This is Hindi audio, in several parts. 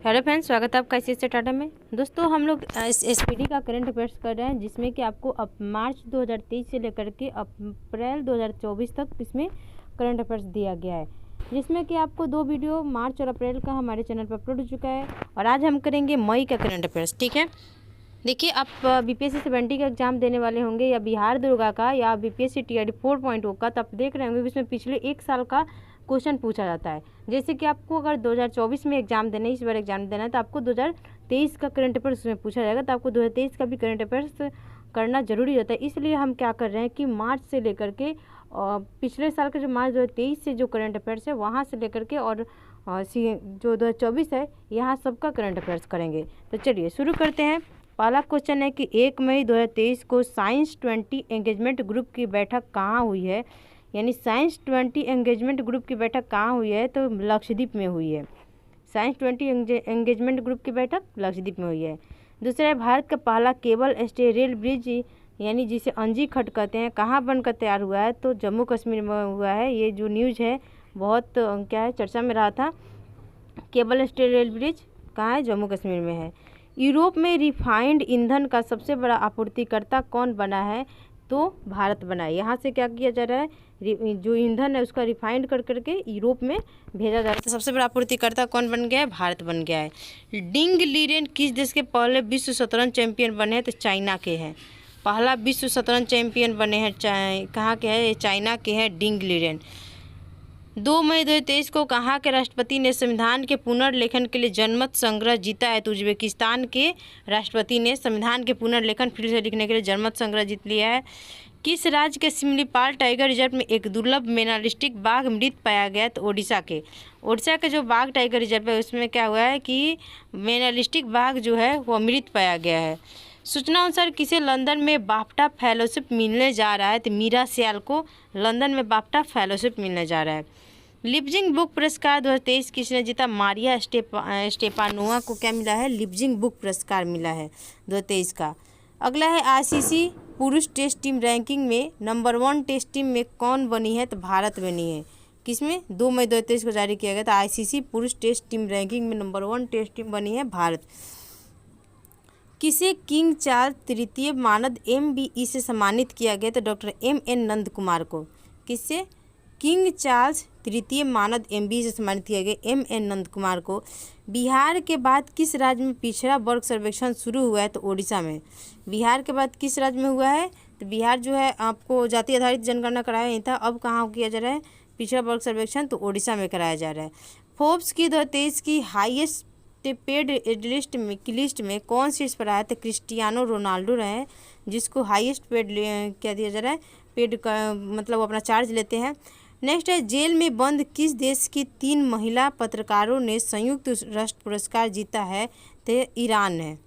हेलो फ्रेंड्स, स्वागत है आपका ICICI टाटा में। दोस्तों, हम लोग इस SPD का करंट अफेयर्स कर रहे हैं, जिसमें कि आपको अब मार्च 2023 से लेकर के अप्रैल 2024 तक इसमें करंट अफेयर्स दिया गया है, जिसमें कि आपको 2 वीडियो मार्च और अप्रैल का हमारे चैनल पर अपलोड हो चुका है। और आज हम करेंगे मई का करंट अफेयर्स। ठीक है, देखिए, आप BPSC 70 का एग्जाम देने वाले होंगे, या बिहार दुर्गा का, या BPSC TRD 4.0 का, तो आप देख रहे होंगे इसमें पिछले 1 साल का क्वेश्चन पूछा जाता है। जैसे कि आपको अगर 2024 में एग्जाम देना है, इस बार एग्जाम देना है, तो आपको 2023 का करंट अफेयर्स उसमें पूछा जाएगा, तो आपको 2023 का भी करंट अफेयर्स करना जरूरी होता है। इसलिए हम क्या कर रहे हैं कि मार्च से लेकर के पिछले साल का जो मार्च 2023 से जो करंट अफेयर्स है वहाँ से लेकर के और जो 2024 है यहाँ सबका करंट अफेयर्स करेंगे। तो चलिए शुरू करते हैं। पहला क्वेश्चन है कि 1 मई 2023 को साइंस 20 एंगेजमेंट ग्रुप की बैठक कहाँ हुई है। यानी साइंस 20 एंगेजमेंट ग्रुप की बैठक कहाँ हुई है, तो लक्षद्वीप में हुई है। साइंस 20 एंगेजमेंट ग्रुप की बैठक लक्षद्वीप में हुई है। दूसरा है, भारत का पहला केबल स्टे रेल ब्रिज यानी जिसे अंजी खट कहते हैं, कहाँ बनकर तैयार हुआ है, तो जम्मू कश्मीर में हुआ है। ये जो न्यूज़ है बहुत क्या है, चर्चा में रहा था। केबल स्टे रेल ब्रिज कहाँ है, जम्मू कश्मीर में है। यूरोप में रिफाइंड ईंधन का सबसे बड़ा आपूर्तिकर्ता कौन बना है, तो भारत बना है। यहाँ से क्या किया जा रहा है, जो ईंधन है उसका रिफाइंड कर करके यूरोप में भेजा जा रहा है। तो सबसे बड़ा आपूर्तिकर्ता कौन बन गया है, भारत बन गया है। डिंग लीरेन किस देश के पहले विश्व शतरंज चैंपियन बने हैं, तो चाइना के हैं। पहला विश्व शतरंज चैंपियन बने हैं कहाँ के हैं, चाइना के हैं, डिंग लीरेन। 2 मई 2023 को कहाँ के राष्ट्रपति ने संविधान के पुनर्लेखन के लिए जनमत संग्रह जीता है, तो उज्बेकिस्तान के राष्ट्रपति ने संविधान के पुनर्लेखन फिर से लिखने के लिए जनमत संग्रह जीत लिया है। किस राज्य के सिमलीपाल टाइगर रिजर्व में एक दुर्लभ मेनालिस्टिक बाघ मृत पाया गया, तो ओडिशा के जो बाघ टाइगर रिजर्व है उसमें क्या हुआ है कि मेनालिस्टिक बाघ जो है वो मृत पाया गया है। सूचना अनुसार किसे लंदन में बाफ्टा फेलोशिप मिलने जा रहा है, तो मीरा सियाल को लंदन में बाफ्टा फेलोशिप मिलने जा रहा है। लिपजिंग बुक पुरस्कार 2023 किसने जीता, मारिया स्टेपानोवा को क्या मिला है, लिपजिंग बुक पुरस्कार मिला है 2023 का। अगला है, ICC पुरुष टेस्ट टीम रैंकिंग में नंबर 1 टेस्ट टीम में कौन बनी है, तो भारत बनी है। किसमें, 2 मई 2023 को जारी किया गया था। ICC पुरुष टेस्ट टीम रैंकिंग में नंबर 1 टेस्ट टीम बनी है भारत। किसे किंग चार्ल्स तृतीय मानद MBE से सम्मानित किया गया, तो डॉक्टर MN नंद कुमार को। किससे, किंग चार्ल्स तृतीय मानद MBE से सम्मानित किया गया MN नंद कुमार को। बिहार के बाद किस राज्य में पिछड़ा वर्ग सर्वेक्षण शुरू हुआ है, तो ओडिशा में। बिहार के बाद किस राज्य में हुआ है, तो बिहार जो है आपको जाति आधारित जनगणना कराया नहीं था, अब कहाँ किया जा रहा है पिछड़ा वर्ग सर्वेक्षण, तो ओडिशा में कराया जा रहा है। फोर्ब्स की 2023 की हाईएस्ट पेड लिस्ट में कौन शीर्ष पर आया, तो क्रिस्टियानो रोनाल्डो रहे, जिसको हाईएस्ट पेड क्या दिया जा रहा है, पेड का मतलब वो अपना चार्ज लेते हैं। नेक्स्ट है, जेल में बंद किस देश की 3 महिला पत्रकारों ने संयुक्त राष्ट्र पुरस्कार जीता है, तो ईरान है।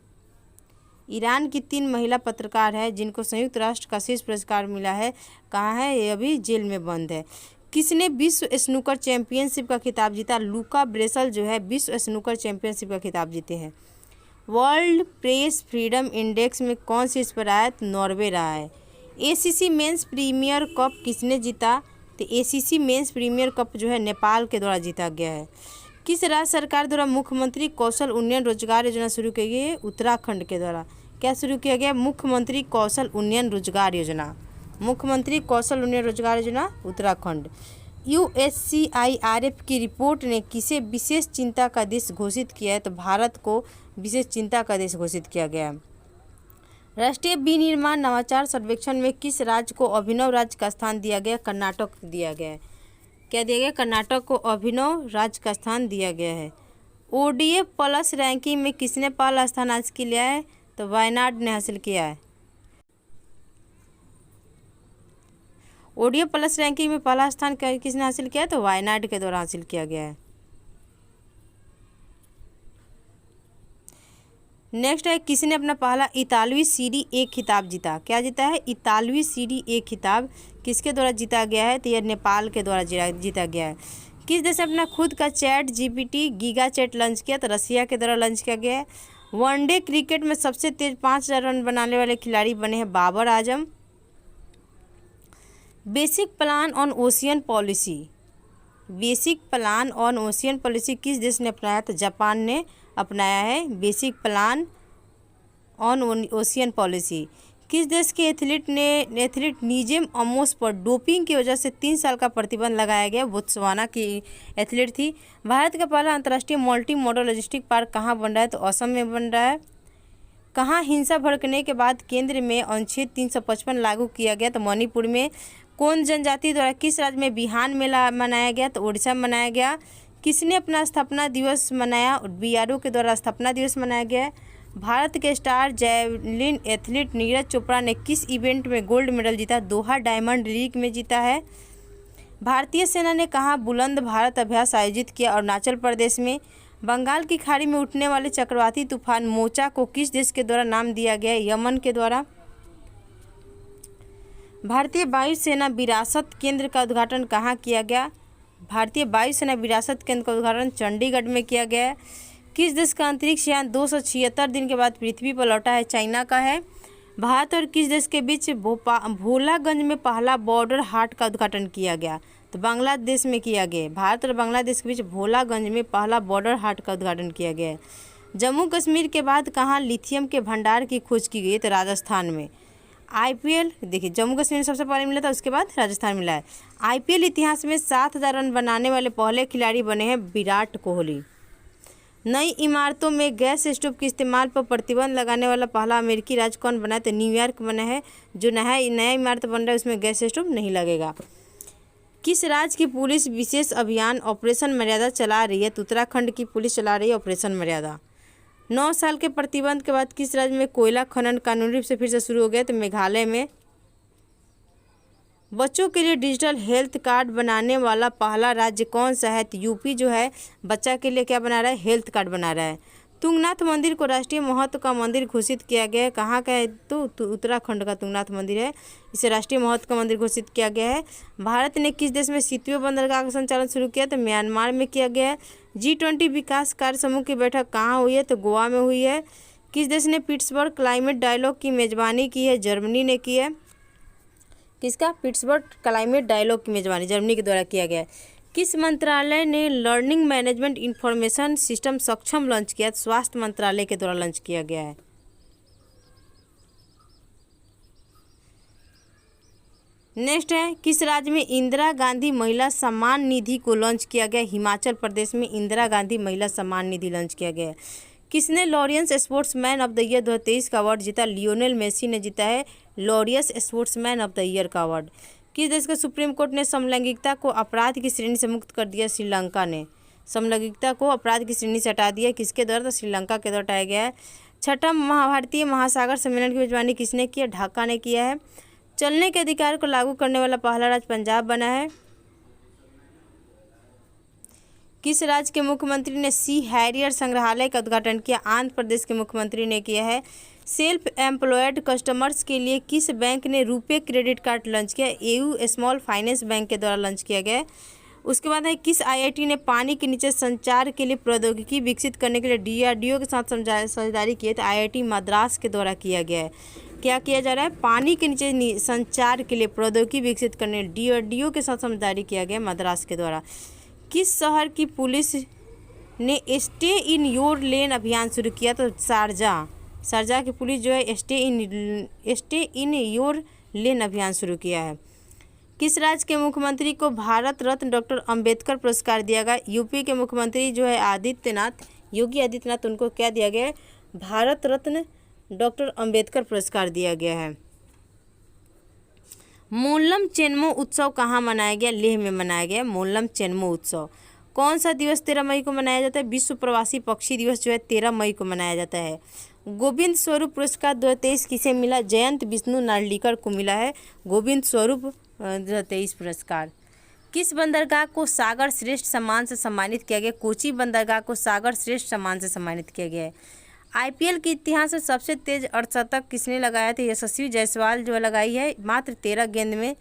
ईरान की 3 महिला पत्रकार है जिनको संयुक्त राष्ट्र का शीर्ष पुरस्कार मिला है। कहाँ है, ये अभी जेल में बंद है। किसने विश्व स्नूकर चैंपियनशिप का खिताब जीता, लूका ब्रेसल जो है विश्व स्नूकर चैंपियनशिप का खिताब जीते हैं। वर्ल्ड प्रेस फ्रीडम इंडेक्स में कौन शीर्ष पर आया, तो नॉर्वे रहा है। ACC मेंस प्रीमियर कप किसने जीता, तो ACC मेंस प्रीमियर कप जो है नेपाल के द्वारा जीता गया है। किस राज्य सरकार द्वारा मुख्यमंत्री कौशल उन्नयन रोजगार योजना शुरू की गई है, उत्तराखंड के द्वारा। क्या शुरू किया गया, मुख्यमंत्री कौशल उन्नयन रोजगार योजना। मुख्यमंत्री कौशल उन्नयन रोजगार योजना उत्तराखंड। USCIRF की रिपोर्ट ने किसे विशेष चिंता का देश घोषित किया है, तो भारत को विशेष चिंता का देश घोषित किया गया है। राष्ट्रीय विनिर्माण नवाचार सर्वेक्षण में किस राज्य को अभिनव राज्य का स्थान दिया गया, कर्नाटक दिया गया है। क्या दिया गया, कर्नाटक को अभिनव राज्य का स्थान दिया गया है। ODF प्लस रैंकिंग में किसने पहला स्थान हासिल किया है, तो वायनाड ने हासिल किया है। ODF प्लस रैंकिंग में पहला स्थान किसने हासिल किया है, तो वायनाड के द्वारा हासिल किया गया है। नेक्स्ट है, किसने अपना पहला इतालवी सीडी ए खिताब जीता। क्या जीता है, इतालवी सीडी ए खिताब किसके द्वारा जीता गया है, तो यह नेपाल के द्वारा जीता गया है। किस देश ने अपना खुद का ChatGPT गीगा चैट लॉन्च किया, तो रसिया के द्वारा लॉन्च किया गया है। वनडे क्रिकेट में सबसे तेज 5000 रन बनाने वाले खिलाड़ी बने हैं Babar Azam. Basic plan on ocean policy basic plan on ocean policy किस देश ने अपनाया? तो जापान ने अपनाया है basic plan on ocean policy. किस देश के एथलीट निजेम अमोस पर डोपिंग की वजह से 3 साल का प्रतिबंध लगाया गया? बोत्सवाना की एथलीट थी। भारत का पहला अंतर्राष्ट्रीय मल्टी मॉडल लॉजिस्टिक पार्क कहाँ बन रहा है? तो असम में बन रहा है। कहाँ हिंसा भड़कने के बाद केंद्र में अनुच्छेद 355 लागू किया गया? तो मणिपुर में। कौन जनजाति द्वारा किस राज्य में बिहान मेला मनाया गया? तो उड़ीसा में मनाया गया। किसने अपना स्थापना दिवस मनाया? बीआरओ के द्वारा स्थापना दिवस मनाया गया। भारत के star javelin athlete Neeraj Chopra ने किस इवेंट में गोल्ड मेडल जीता? दोहा डायमंड लीग में जीता है। भारतीय सेना ने कहाँ बुलंद भारत अभ्यास आयोजित किया? अरुणाचल प्रदेश में। बंगाल की खाड़ी में उठने वाले चक्रवाती तूफान मोचा को किस देश के द्वारा नाम दिया गया? यमन के द्वारा। भारतीय वायुसेना विरासत केंद्र का उद्घाटन कहाँ किया गया? भारतीय वायुसेना विरासत केंद्र का उद्घाटन चंडीगढ़ में किया गया है। किस देश का अंतरिक्ष यान 276 दिन के बाद पृथ्वी पर लौटा है? चाइना का है। भारत और किस देश के बीच भोलागंज में पहला बॉर्डर हाट का उद्घाटन किया गया? तो बांग्लादेश में किया गया। भारत और बांग्लादेश के बीच भोलागंज में पहला बॉर्डर हाट का उद्घाटन किया गया है। जम्मू कश्मीर के बाद कहाँ लिथियम के भंडार की खोज की गई? तो राजस्थान में। आईपीएल देखिए, जम्मू कश्मीर में सबसे पहले मिला था, उसके बाद राजस्थान मिला है। आईपीएल इतिहास में 7000 रन बनाने वाले पहले खिलाड़ी बने हैं विराट कोहली। नई इमारतों में गैस स्टोव के इस्तेमाल पर प्रतिबंध लगाने वाला पहला अमेरिकी राज्य कौन बना है? तो न्यूयॉर्क बना है। जो नया इमारत बन रहा है उसमें गैस स्टोव नहीं लगेगा। किस राज्य की पुलिस विशेष अभियान ऑपरेशन मर्यादा चला रही है? तो उत्तराखंड की पुलिस चला रही है ऑपरेशन मर्यादा। 9 साल के प्रतिबंध के बाद किस राज्य में कोयला खनन कानूनी रूप से फिर से शुरू हो गया? तो मेघालय में। बच्चों के लिए डिजिटल हेल्थ कार्ड बनाने वाला पहला राज्य कौन सा है? तो यूपी जो है बच्चा के लिए क्या बना रहा है? हेल्थ कार्ड बना रहा है। तुंगनाथ मंदिर को राष्ट्रीय महत्व का मंदिर घोषित किया गया है। कहाँ का है? तो उत्तराखंड का तुंगनाथ मंदिर है, इसे राष्ट्रीय महत्व का मंदिर घोषित किया गया है। भारत ने किस देश में शीतवीय बंदरगाह का संचालन शुरू किया? तो म्यांमार में किया गया है। G20 विकास कार्य समूह की बैठक कहाँ हुई है? तो गोवा में हुई है। किस देश ने पिट्सबर्ग क्लाइमेट डायलॉग की मेजबानी की है? जर्मनी ने की है। किसका? पिट्सबर्ग क्लाइमेट डायलॉग की मेजबानी जर्मनी के द्वारा किया गया है। किस मंत्रालय ने लर्निंग मैनेजमेंट इंफॉर्मेशन सिस्टम सक्षम लॉन्च किया? स्वास्थ्य मंत्रालय के द्वारा लॉन्च किया गया है। नेक्स्ट है, किस राज्य में इंदिरा गांधी महिला सम्मान निधि को लॉन्च किया गया? हिमाचल प्रदेश में इंदिरा गांधी महिला सम्मान निधि लॉन्च किया गया है। किसने Laureus sportsman of the year 2023 का अवार्ड जीता? लियोनेल मेसी ने जीता है Laureus sportsman of the year का अवार्ड। किस देश का सुप्रीम कोर्ट ने समलैंगिकता को अपराध की श्रेणी से मुक्त कर दिया? श्रीलंका ने समलैंगिकता को अपराध की श्रेणी से हटा दिया। किसके द्वारा? तो श्रीलंका के द्वारा हटाया गया है। छठा भारतीय महासागर सम्मेलन की मेजबानी किसने किया? ढाका ने किया है। चलने के अधिकार को लागू करने वाला पहला राज्य पंजाब बना है। किस राज्य के मुख्यमंत्री ने सी हैरियर संग्रहालय का उद्घाटन किया? आंध्र प्रदेश के मुख्यमंत्री ने किया है। सेल्फ एम्प्लॉयड कस्टमर्स के लिए किस बैंक ने रुपे क्रेडिट कार्ड लॉन्च किया? एयू स्मॉल फाइनेंस बैंक के द्वारा लॉन्च किया गया है। उसके बाद है, किस आईआईटी ने पानी के नीचे संचार के लिए प्रौद्योगिकी विकसित करने के लिए डीआरडीओ के साथ साझेदारी की है? तो आईआईटी मद्रास के द्वारा किया गया है। क्या किया जा रहा है? पानी के नीचे संचार के लिए प्रौद्योगिकी विकसित करने डीआरडीओ के साथ साझेदारी किया गया मद्रास के द्वारा। किस शहर की पुलिस ने स्टे इन योर लेन अभियान शुरू किया? तो शारजाह की पुलिस जो है स्टे इन योर लेन अभियान शुरू किया है। किस राज्य के मुख्यमंत्री को भारत रत्न डॉक्टर अंबेडकर पुरस्कार दिया गया? यूपी के मुख्यमंत्री जो है योगी आदित्यनाथ, उनको क्या दिया गया है? भारत रत्न डॉक्टर अंबेडकर पुरस्कार दिया गया है। मोल्लम चेन्मो उत्सव कहाँ मनाया गया? लेह में मनाया गया मोल्लम चेन्मो उत्सव। कौन सा दिवस 13 मई को मनाया जाता है? विश्व प्रवासी पक्षी दिवस जो है 13 मई को मनाया जाता है। गोविंद स्वरूप पुरस्कार 2023 किसे मिला? जयंत विष्णु नार्लिकर को मिला है गोविंद स्वरूप 2023 पुरस्कार। किस बंदरगाह को सागर श्रेष्ठ सम्मान से सम्मानित किया गया? कोची बंदरगाह को सागर श्रेष्ठ सम्मान से सम्मानित किया गया है। आईपीएल के इतिहास में सबसे तेज अर्धशतक किसने लगाया था? यशस्वी जायसवाल जो लगाई है, मात्र 13 गेंद में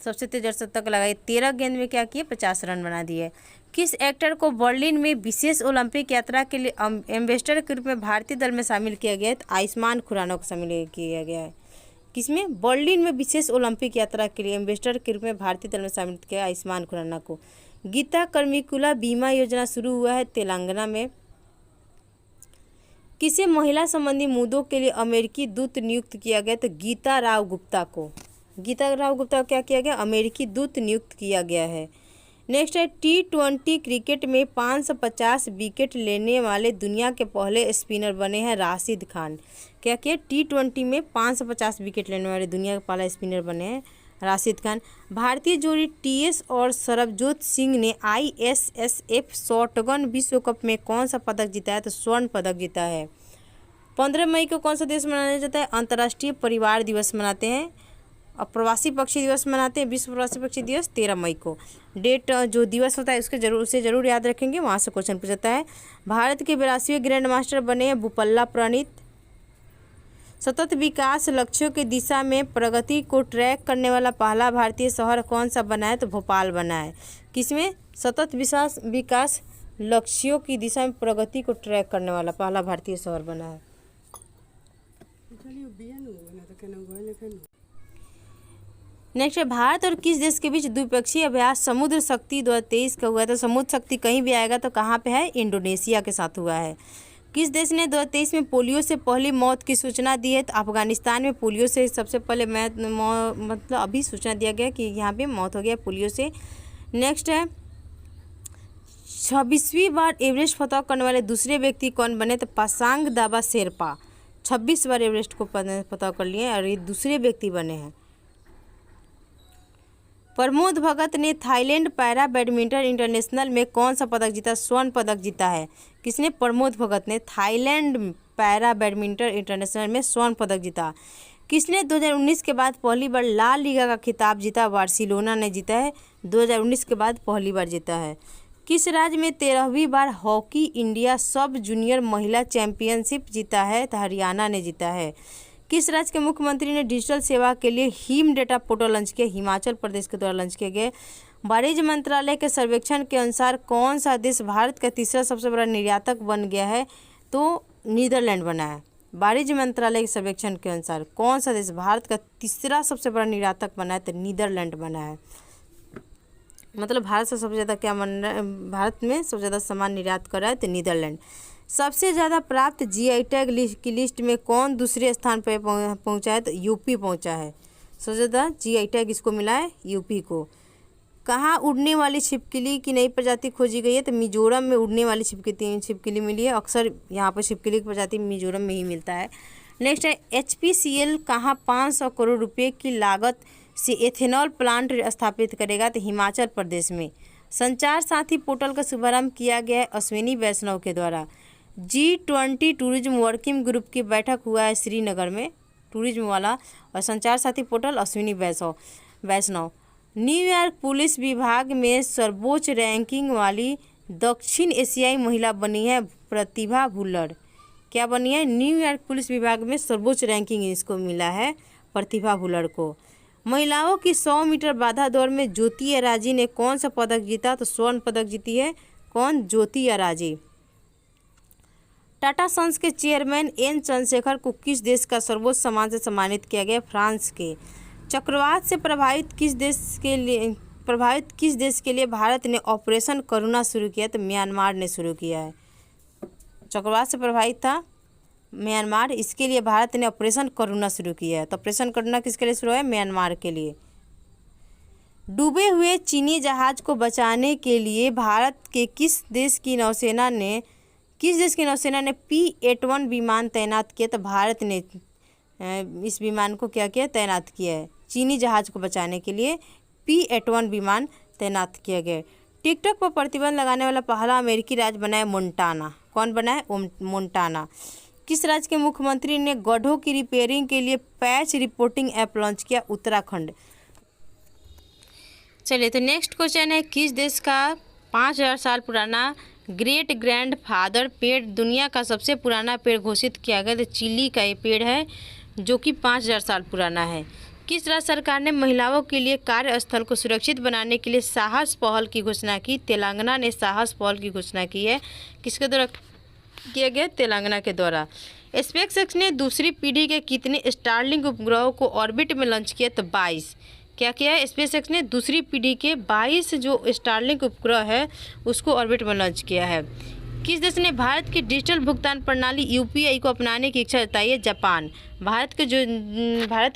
सबसे तेज अर्धशतक लगाई। 13 गेंद में क्या किए? 50 रन बना दिए। किस एक्टर को बर्लिन में विशेष ओलंपिक यात्रा के लिए एम्बेसडर के रूप में भारतीय दल में शामिल किया गया है? तो आयुष्मान खुराना को शामिल किया गया है। किसमें? बर्लिन में विशेष ओलंपिक यात्रा के लिए एम्बेसडर के रूप में भारतीय दल में शामिल किया आयुष्मान खुराना को। गीता कर्मिकुला बीमा योजना शुरू हुआ है तेलंगाना में। किसे महिला संबंधी मुद्दों के लिए अमेरिकी दूत नियुक्त किया गया? तो गीता राव गुप्ता को। गीता राव गुप्ता को क्या किया गया? अमेरिकी दूत नियुक्त किया गया है। नेक्स्ट है T20 क्रिकेट में 550 विकेट लेने वाले दुनिया के पहले स्पिनर बने हैं राशिद खान। क्या किया? T20 में 550 विकेट लेने वाले दुनिया का पहला स्पिनर बने हैं राशिद खान। भारतीय जोड़ी TS और सरबजोत सिंह ने ISSF शॉटगन विश्व कप में कौन सा पदक जीता है? तो स्वर्ण पदक जीता है। 15 मई को कौन सा दिवस मनाया जाता है? अंतर्राष्ट्रीय परिवार दिवस मनाते हैं। और प्रवासी पक्षी दिवस मनाते हैं। विश्व प्रवासी पक्षी दिवस 13 मई को। डेट जो दिवस होता है उसे जरूर याद रखेंगे, वहाँ से क्वेश्चन पूछ जाता है। भारत के 82वें ग्रैंड मास्टर बने हैं बुपल्ला प्रणीत। सतत विकास लक्ष्यों की दिशा में प्रगति को ट्रैक करने वाला पहला भारतीय शहर कौन सा बना है? तो भोपाल बना है। किसमें? सतत विकास लक्ष्यों की दिशा में प्रगति को ट्रैक करने वाला पहला भारतीय शहर बना है। नेक्स्ट है भारत और किस देश के बीच द्विपक्षीय अभ्यास समुद्र शक्ति 2023 का हुआ? तो समुद्र शक्ति कहीं भी आएगा तो कहाँ पे है? इंडोनेशिया के साथ हुआ है। किस देश ने 2023 में पोलियो से पहली मौत की सूचना दी है? तो अफगानिस्तान में पोलियो से सबसे पहले मतलब अभी सूचना दिया गया कि यहाँ पे मौत हो गया पोलियो से। नेक्स्ट है 26वीं बार एवरेस्ट फतह करने वाले दूसरे व्यक्ति कौन बने? तो पासांग दावा शेरपा 26 बार एवरेस्ट को फतह कर लिए और ये दूसरे व्यक्ति बने हैं। प्रमोद भगत ने थाईलैंड पैरा बैडमिंटन इंटरनेशनल में कौन सा पदक जीता? स्वर्ण पदक जीता है। किसने? प्रमोद भगत ने थाईलैंड पैरा बैडमिंटन इंटरनेशनल में स्वर्ण पदक जीता। किसने 2019 के बाद पहली बार ला लीगा का खिताब जीता? बार्सिलोना ने जीता है। 2019 के बाद पहली बार जीता है। किस राज्य में 13वीं बार हॉकी इंडिया सब जूनियर महिला चैंपियनशिप जीता है? तो हरियाणा ने जीता है। किस राज्य के मुख्यमंत्री ने डिजिटल सेवा के लिए हिम डेटा पोर्टल लॉन्च किया? हिमाचल प्रदेश के द्वारा लॉन्च किए गए। वाणिज्य मंत्रालय के सर्वेक्षण के अनुसार कौन सा देश भारत का तीसरा सबसे बड़ा निर्यातक बन गया है? तो नीदरलैंड बना है। वाणिज्य मंत्रालय के सर्वेक्षण के अनुसार कौन सा देश भारत का तीसरा सबसे बड़ा निर्यातक बना है? तो नीदरलैंड बना है। मतलब भारत से सबसे ज़्यादा क्या बन रहा है? भारत में सबसे ज़्यादा सामान निर्यात कर रहा है तो नीदरलैंड। सबसे ज़्यादा प्राप्त GI टैग की लिस्ट में कौन दूसरे स्थान पर पहुंचा है? तो यूपी पहुंचा है। सबसे ज़्यादा GI टैग इसको मिला है यूपी को। कहाँ उड़ने वाली छिपकली की नई प्रजाति खोजी गई है? तो मिजोरम में उड़ने वाली छिपकली मिली है। अक्सर यहाँ पर छिपकली की प्रजाति मिजोरम में ही मिलता है। नेक्स्ट है HPCL कहाँ 500 करोड़ रुपये की लागत से एथेनॉल प्लांट स्थापित करेगा? तो हिमाचल प्रदेश में। संचार साथी पोर्टल का शुभारंभ किया गया है अश्विनी वैष्णव के द्वारा। G20 टूरिज्म वर्किंग ग्रुप की बैठक हुआ है श्रीनगर में, टूरिज्म वाला। और संचार साथी पोर्टल अश्विनी वैष्णव। न्यूयॉर्क पुलिस विभाग में सर्वोच्च रैंकिंग वाली दक्षिण एशियाई महिला बनी है प्रतिभा भुल्लर। क्या बनी है? न्यूयॉर्क पुलिस विभाग में सर्वोच्च रैंकिंग इसको मिला है प्रतिभा भुल्लर को। महिलाओं की 100 मीटर बाधा दौड़ में ज्योति अराजी ने कौन सा पदक जीता? तो स्वर्ण पदक जीती है। कौन? ज्योति अराजी। टाटा सन्स के चेयरमैन N चंद्रशेखर को किस देश का सर्वोच्च सम्मान से सम्मानित किया गया? फ्रांस के। चक्रवात से प्रभावित किस देश के लिए भारत ने ऑपरेशन करुणा शुरू किया? तो म्यांमार ने शुरू किया है। चक्रवात से प्रभावित था म्यांमार, इसके लिए भारत ने ऑपरेशन करुणा शुरू किया है। तो ऑपरेशन करुणा किसके लिए शुरू है? म्यांमार के लिए। डूबे हुए चीनी जहाज को बचाने के लिए भारत के किस देश की नौसेना ने P-81 विमान तैनात किया? तो भारत ने इस विमान को क्या किया? तैनात किया है। चीनी जहाज को बचाने के लिए P-81 विमान तैनात किया गया। टिकटॉक पर प्रतिबंध लगाने वाला पहला अमेरिकी राज्य बना है मोन्टाना। कौन बना है? मोन्टाना। किस राज्य के मुख्यमंत्री ने गड्ढों की रिपेयरिंग के लिए पैच रिपोर्टिंग ऐप लॉन्च किया? उत्तराखंड। चलिए तो नेक्स्ट क्वेश्चन है, किस देश का 5000 साल पुराना ग्रेट ग्रैंड फादर पेड़ दुनिया का सबसे पुराना पेड़ घोषित किया गया? तो चिली का ये पेड़ है जो कि 5000 साल पुराना है। किस राज्य सरकार ने महिलाओं के लिए कार्यस्थल को सुरक्षित बनाने के लिए साहस पहल की घोषणा की? तेलंगाना ने साहस पहल की घोषणा की है। किसके द्वारा किया गया? तेलंगाना के द्वारा। स्पेसएक्स ने दूसरी पीढ़ी के कितने स्टारलिंक उपग्रहों को ऑर्बिट में लॉन्च किया? तो 22। क्या किया है? स्पेसएक्स ने दूसरी पीढ़ी के 22 जो स्टारलिंक उपग्रह है उसको ऑर्बिट में लॉन्च किया है। किस देश ने भारत की डिजिटल भुगतान प्रणाली यूपीआई को अपनाने की इच्छा जताई है? जापान। भारत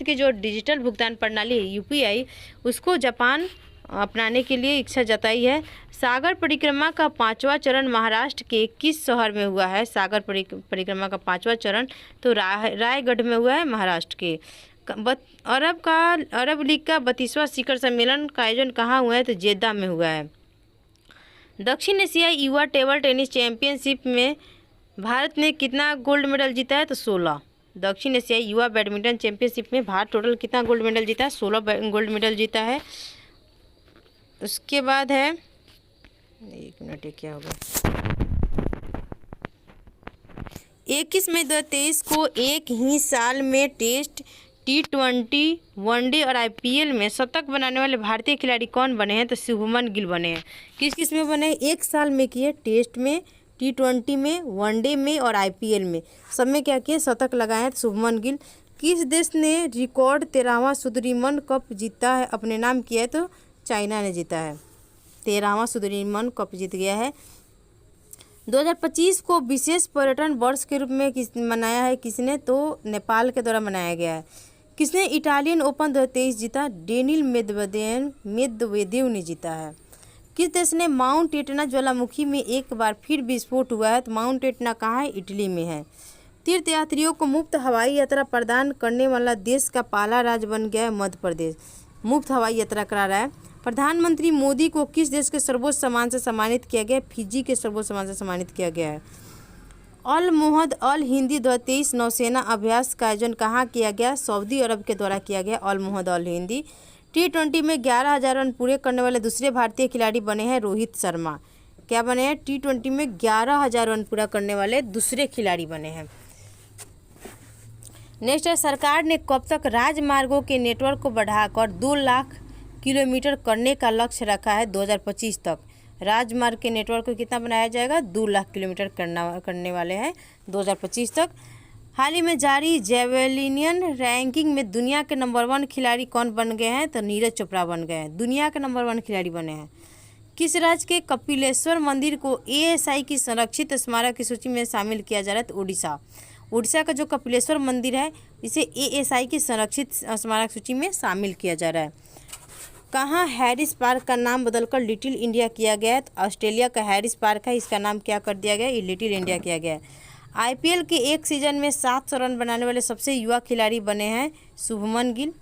के जो डिजिटल भुगतान प्रणाली है यूपीआई उसको जापान अपनाने के लिए इच्छा जताई है। सागर परिक्रमा का 5वां चरण महाराष्ट्र के किस शहर में हुआ है? सागर परिक्रमा का 5वां चरण तो रायगढ़ में हुआ है, महाराष्ट्र के। अरब लीग का 32वां शिखर सम्मेलन का आयोजन कहाँ हुआ है? तो जेद्दा में हुआ है। दक्षिण एशियाई युवा टेबल टेनिस चैंपियनशिप में भारत ने कितना गोल्ड मेडल जीता है? तो 16। दक्षिण एशियाई युवा बैडमिंटन चैंपियनशिप में भारत टोटल कितना गोल्ड मेडल जीता है? 16 गोल्ड मेडल जीता है। उसके बाद है, एक मिनट, ये क्या होगा, 21 मई 2023 को एक ही साल में टेस्ट, T20, वनडे और IPL में शतक बनाने वाले भारतीय खिलाड़ी कौन बने हैं? तो शुभमन गिल बने हैं। किस में बने हैं? एक साल में किए, टेस्ट में, T20 में, वनडे में और IPL में, सब में क्या किए? शतक लगाए हैं। तो शुभमन गिल। किस देश ने रिकॉर्ड 13वां सुदरीमन कप जीता है, अपने नाम किया है? तो चाइना ने जीता है, 13वां सुदरीमन कप जीत गया है। 2025 को विशेष पर्यटन वर्ष के रूप में मनाया है किसने? तो नेपाल के द्वारा मनाया गया है। किसने इटालियन ओपन 2023 जीता? डेनिल मेदवेदेव ने जीता है। किस देश ने माउंट एटना ज्वालामुखी में एक बार फिर विस्फोट हुआ है? तो माउंट एटना कहाँ है? इटली में है। तीर्थयात्रियों को मुफ्त हवाई यात्रा प्रदान करने वाला देश का पहला राज्य बन गया है मध्य प्रदेश, मुफ्त हवाई यात्रा करा रहा है। प्रधानमंत्री मोदी को किस देश के सर्वोच्च सम्मान से सम्मानित किया गया? फिजी के सर्वोच्च सम्मान से सम्मानित किया गया है। अल मोहद अल हिंदी 2023 नौसेना अभ्यास का आयोजन कहाँ किया गया? सऊदी अरब के द्वारा किया गया, अल मोहद अल हिंदी। T20 में 11,000 रन पूरे करने वाले दूसरे भारतीय खिलाड़ी बने हैं रोहित शर्मा। क्या बने हैं? T20 में 11,000 रन पूरा करने वाले दूसरे खिलाड़ी बने हैं। नेक्स्ट है, सरकार ने कब तक राजमार्गों के नेटवर्क को बढ़ाकर 2 लाख किलोमीटर करने का लक्ष्य रखा है? 2025 तक राजमार्ग के नेटवर्क को कितना बनाया जाएगा? 2 लाख किलोमीटर करने वाले हैं 2025 तक। हाल ही में जारी जेवेलिनियन रैंकिंग में दुनिया के नंबर 1 खिलाड़ी कौन बन गए हैं? तो नीरज चोपड़ा बन गए हैं, दुनिया के नंबर 1 खिलाड़ी बने हैं। किस राज्य के कपिलेश्वर मंदिर को ASI की संरक्षित स्मारक की सूची में शामिल किया जा रहा है? तो उड़ीसा। उड़ीसा का जो कपिलेश्वर मंदिर है इसे ASI की संरक्षित स्मारक सूची में शामिल किया जा रहा है। कहाँ हैरिस पार्क का नाम बदलकर लिटिल इंडिया किया गया है? तो ऑस्ट्रेलिया का हैरिस पार्क है, इसका नाम क्या कर दिया गया? ये लिटिल इंडिया किया गया है। IPL के एक सीजन में 700 रन बनाने वाले सबसे युवा खिलाड़ी बने हैं शुभमन गिल।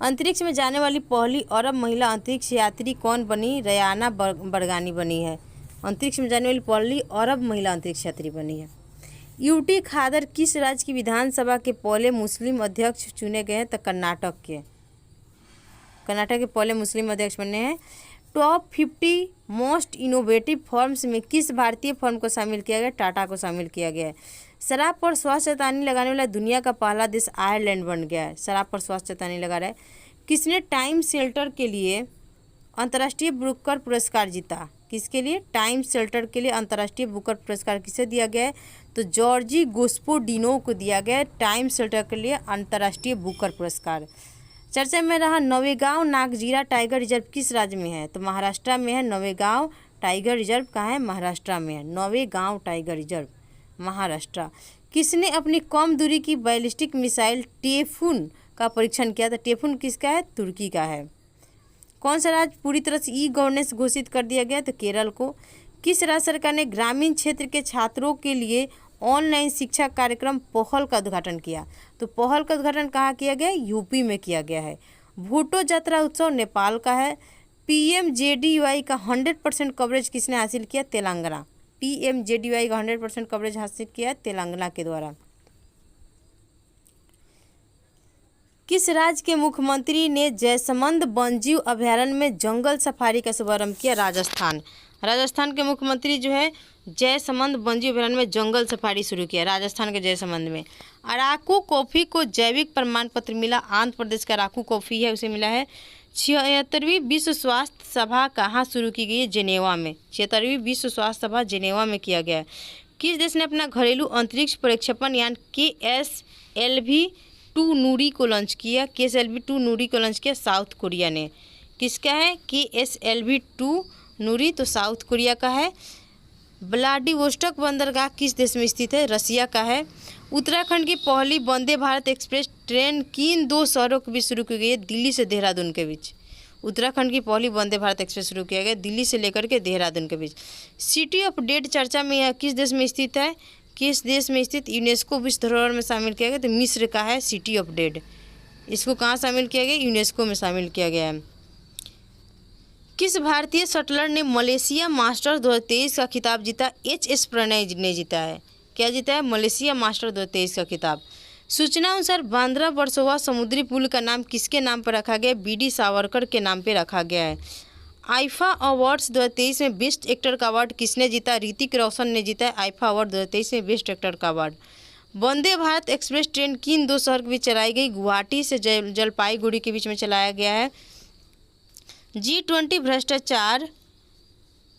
अंतरिक्ष में जाने वाली पहली अरब महिला अंतरिक्ष यात्री कौन बनी? रयाना बरगानी बनी है, अंतरिक्ष में जाने वाली पहली अरब महिला अंतरिक्ष यात्री बनी है। यूटी खादर किस राज्य की विधानसभा के पहले मुस्लिम अध्यक्ष चुने गए हैं? तो कर्नाटक के, कर्नाटक के पहले मुस्लिम अध्यक्ष बने हैं। टॉप 50 मोस्ट इनोवेटिव फर्म्स में किस भारतीय फर्म को शामिल किया गया? टाटा को शामिल किया गया है। शराब पर स्वास्थ्य चेतावनी लगाने वाला दुनिया का पहला देश आयरलैंड बन गया है, शराब पर स्वास्थ्य चेतावनी लगा रहा है। किसने टाइम शेल्टर के लिए अंतर्राष्ट्रीय बुकर पुरस्कार जीता? किसके लिए? टाइम शेल्टर के लिए अंतर्राष्ट्रीय बुकर पुरस्कार किसे दिया गया है? तो जॉर्जी गोस्पोडिनो को दिया गया है टाइम शेल्टर के लिए अंतर्राष्ट्रीय बुकर पुरस्कार। चर्चा में रहा नवेगांव नागजीरा टाइगर रिजर्व किस राज्य में है? तो महाराष्ट्र में है नवेगांव टाइगर रिजर्व। कहाँ है? महाराष्ट्र में है नवेगांव टाइगर रिजर्व, महाराष्ट्र। किसने अपनी कम दूरी की बैलिस्टिक मिसाइल टेफून का परीक्षण किया? तो टेफून किसका है? तुर्की का है। कौन सा राज्य पूरी तरह से ई-गवर्नेंस घोषित कर दिया गया? तो केरल को। किस राज्य सरकार ने ग्रामीण क्षेत्र के छात्रों के लिए ऑनलाइन शिक्षा कार्यक्रम पहल का उद्घाटन किया? तो पहल का उद्घाटन कहाँ किया गया? यूपी में किया गया है। भूटो यात्रा उत्सव नेपाल का है। PMJDY का 100% कवरेज किसने हासिल किया? तेलंगाना। PMJDY का 100% कवरेज हासिल किया तेलंगाना के द्वारा। किस राज्य के मुख्यमंत्री ने जयसमंद वन्यजीव अभयारण्य में जंगल सफारी का शुभारंभ किया? राजस्थान। राजस्थान के मुख्यमंत्री जो है जयसमंद वन्यजीव अभयारण्य में जंगल सफारी शुरू किया, राजस्थान के जयसमंद में। अराकू कॉफ़ी को जैविक प्रमाण पत्र मिला, आंध्र प्रदेश का अराकू कॉफ़ी है उसे मिला है। 76वीं विश्व स्वास्थ्य सभा कहाँ शुरू की गई है? जेनेवा में। 76वीं विश्व स्वास्थ्य सभा जेनेवा में किया गया है। किस देश ने अपना घरेलू अंतरिक्ष प्रक्षेपण यान KSLV-2 नूरी को लॉन्च किया? KSLV-2 नूरी को लॉन्च किया साउथ कोरिया ने। किसका है KSLV-2 नूरी? तो साउथ कोरिया का है। व्लादिवोस्टोक बंदरगाह किस देश में स्थित है? रसिया का है। उत्तराखंड की पहली वंदे भारत एक्सप्रेस ट्रेन किन 2 शहरों के बीच शुरू की गई है? दिल्ली से देहरादून के बीच। उत्तराखंड की पहली वंदे भारत एक्सप्रेस शुरू किया गया दिल्ली से लेकर के देहरादून के बीच। सिटी ऑफ डेड चर्चा में यह किस देश में स्थित है? किस देश में स्थित? यूनेस्को विश्व धरोहर में शामिल किया गया, तो मिस्र का है सिटी ऑफ डेड। इसको कहाँ शामिल किया गया? यूनेस्को में शामिल किया गया है। किस भारतीय शटलर ने मलेशिया मास्टर्स 2023 का खिताब जीता? HS प्रणय ने जीता है। क्या जीता है? मलेशिया मास्टर 2023 का खिताब। सूचना अनुसार बांद्रा वर्सोवा समुद्री पुल का नाम किसके नाम पर रखा गया? BD सावरकर के नाम पर रखा गया है। आईफा अवार्ड्स 2023 में बेस्ट एक्टर का अवार्ड किसने जीता? ऋतिक रोशन ने जीता है आईफा अवार्ड 2023 में बेस्ट एक्टर का award. Vande Bharat express train किन 2 शहर के बीच चलाई गई? गुवाहाटी से जलपाईगुड़ी के बीच में चलाया गया है। G20 भ्रष्टाचार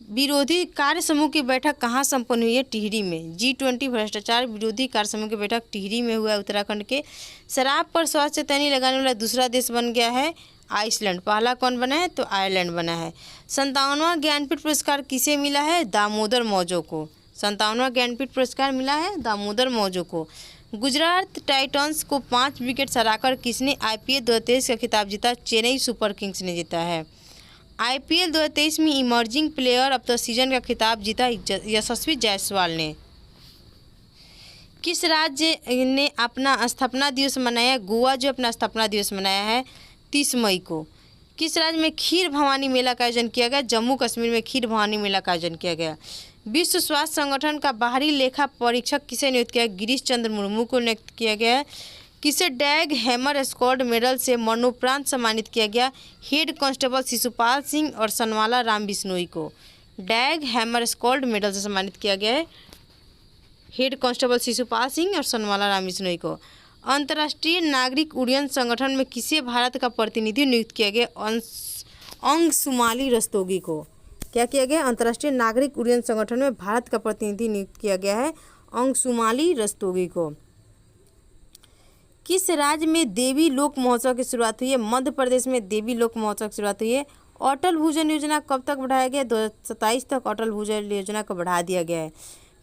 विरोधी कार्य समूह की बैठक कहाँ संपन्न हुई है? टिहरी में। G20 भ्रष्टाचार विरोधी कार्य समूह की बैठक टिहरी में हुआ है उत्तराखंड के। शराब पर स्वास्थ्य चेतावनी लगाने वाला दूसरा देश बन गया है आइसलैंड। पहला कौन बना है? तो आयरलैंड बना है। 57वां ज्ञानपीठ पुरस्कार किसे मिला है? दामोदर मौजो को। 57वां ज्ञानपीठ पुरस्कार मिला है दामोदर मौजो को। गुजरात टाइटंस को 5 विकेट हराकर किसने IPL 2023 का खिताब जीता? चेन्नई सुपर किंग्स ने जीता है। IPL 2023 में emerging player of the season का खिताब जीता यशस्वी जायसवाल ने। किस राज्य ने अपना स्थापना दिवस मनाया? गोवा जो अपना स्थापना दिवस मनाया है 30 मई को। किस राज्य में खीर भवानी मेला का आयोजन किया गया? जम्मू कश्मीर में खीर भवानी मेला का आयोजन किया गया। विश्व स्वास्थ्य संगठन का बाहरी लेखा परीक्षक किसे नियुक्त किया? गिरीश चंद्र मुर्मू को नियुक्त किया गया है। किसे डैग हैमर स्क्वाड मेडल से मरणोपरांत सम्मानित किया गया? हेड कांस्टेबल शिशुपाल सिंह और सनवाला राम बिश्नोई को डैग हैमर स्क्वाड मेडल से सम्मानित किया गया है। हेड कांस्टेबल शिशुपाल सिंह और सनवाला राम बिश्नोई को। अंतर्राष्ट्रीय नागरिक उड्डयन संगठन में किसे भारत का प्रतिनिधि नियुक्त किया गया? अंशुमाली रस्तोगी को। क्या किया गया? अंतर्राष्ट्रीय नागरिक उड्डयन संगठन में भारत का प्रतिनिधि नियुक्त किया गया है अंशुमाली रस्तोगी को। किस राज्य में देवी लोक महोत्सव की शुरुआत हुई है? मध्य प्रदेश में देवी लोक महोत्सव की शुरुआत हुई है। अटल भूजल योजना कब तक बढ़ाया गया? 2027 तक अटल भूजल योजना को बढ़ा दिया गया है।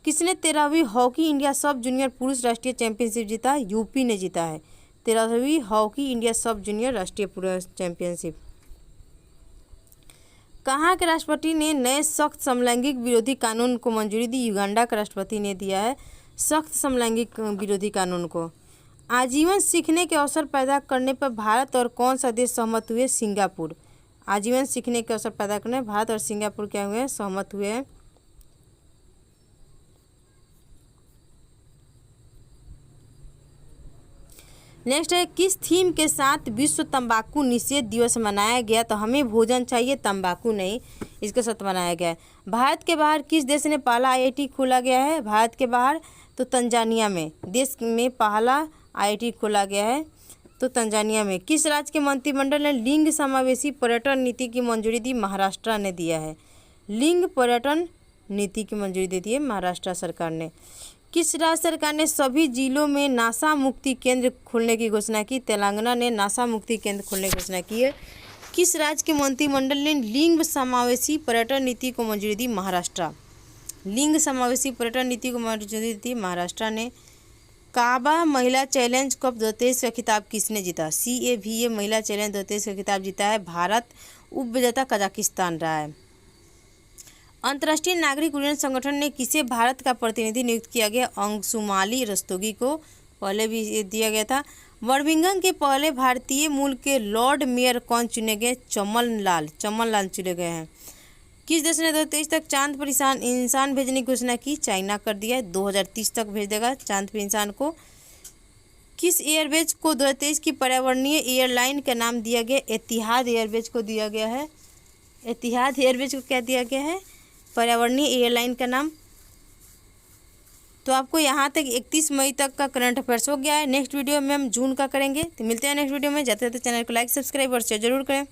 किसने 13वीं हॉकी इंडिया सब जूनियर पुरुष राष्ट्रीय चैंपियनशिप जीता? यूपी ने जीता है 13वीं हॉकी इंडिया सब जूनियर राष्ट्रीय पुरुष चैंपियनशिप। कहाँ के राष्ट्रपति ने नए सख्त समलैंगिक विरोधी कानून को मंजूरी दी? युगांडा का राष्ट्रपति ने दिया है सख्त समलैंगिक विरोधी कानून को। आजीवन सीखने के अवसर पैदा करने पर भारत और कौन सा देश सहमत हुए? सिंगापुर। आजीवन सीखने के अवसर पैदा करने भारत और सिंगापुर क्या हुए? सहमत हुए हैं। नेक्स्ट है किस थीम के साथ विश्व तंबाकू निषेध दिवस मनाया गया? तो हमें भोजन चाहिए तंबाकू नहीं, इसके साथ मनाया गया है। भारत के बाहर किस देश ने पहला IIT खोला गया है? भारत के बाहर तो तंजानिया में देश में पहला IIT खोला गया है तो तंजानिया में। किस राज्य के मंत्रिमंडल ने लिंग समावेशी पर्यटन नीति की मंजूरी दी? महाराष्ट्र ने दिया है। लिंग पर्यटन नीति की मंजूरी दे दी है महाराष्ट्र सरकार ने। किस राज्य सरकार ने सभी जिलों में नासा मुक्ति केंद्र खोलने की घोषणा की? तेलंगाना ने नासा मुक्ति केंद्र खोलने की घोषणा की है। किस राज्य के मंत्रिमंडल ने लिंग समावेशी पर्यटन नीति को मंजूरी दी? महाराष्ट्र। लिंग समावेशी पर्यटन नीति को मंजूरी दी महाराष्ट्र ने। काबा महिला चैलेंज कप 2023 का खिताब किसने जीता? CAVA महिला चैलेंज 2023 का खिताब जीता है भारत। उपविजेता कजाकिस्तान रहा है। अंतर्राष्ट्रीय नागरिक उड्डयन संगठन ने किसे भारत का प्रतिनिधि नियुक्त किया गया? अंशुमाली रस्तोगी को पहले भी दिया गया था। बर्मिंघम के पहले भारतीय मूल के लॉर्ड मेयर कौन चुने गए? चमन लाल चुने गए हैं। किस देश ने 2023 तक चांद पर इंसान भेजने की घोषणा की? चाइना कर दिया है 2030 तक भेज देगा चांद पर इंसान को। किस एयरवेज को 2023 की पर्यावरणीय एयरलाइन का नाम दिया गया? एतिहाद एयरवेज को दिया गया है। एतिहाद एयरवेज को क्या दिया गया है? पर्यावरणीय एयरलाइन का नाम। तो आपको यहाँ तक 31 मई तक का करंट अफेयर्स हो गया है। नेक्स्ट वीडियो में हम जून का करेंगे। तो मिलते हैं नेक्स्ट वीडियो में। जाते जाते चैनल को लाइक सब्सक्राइब और शेयर जरूर करें।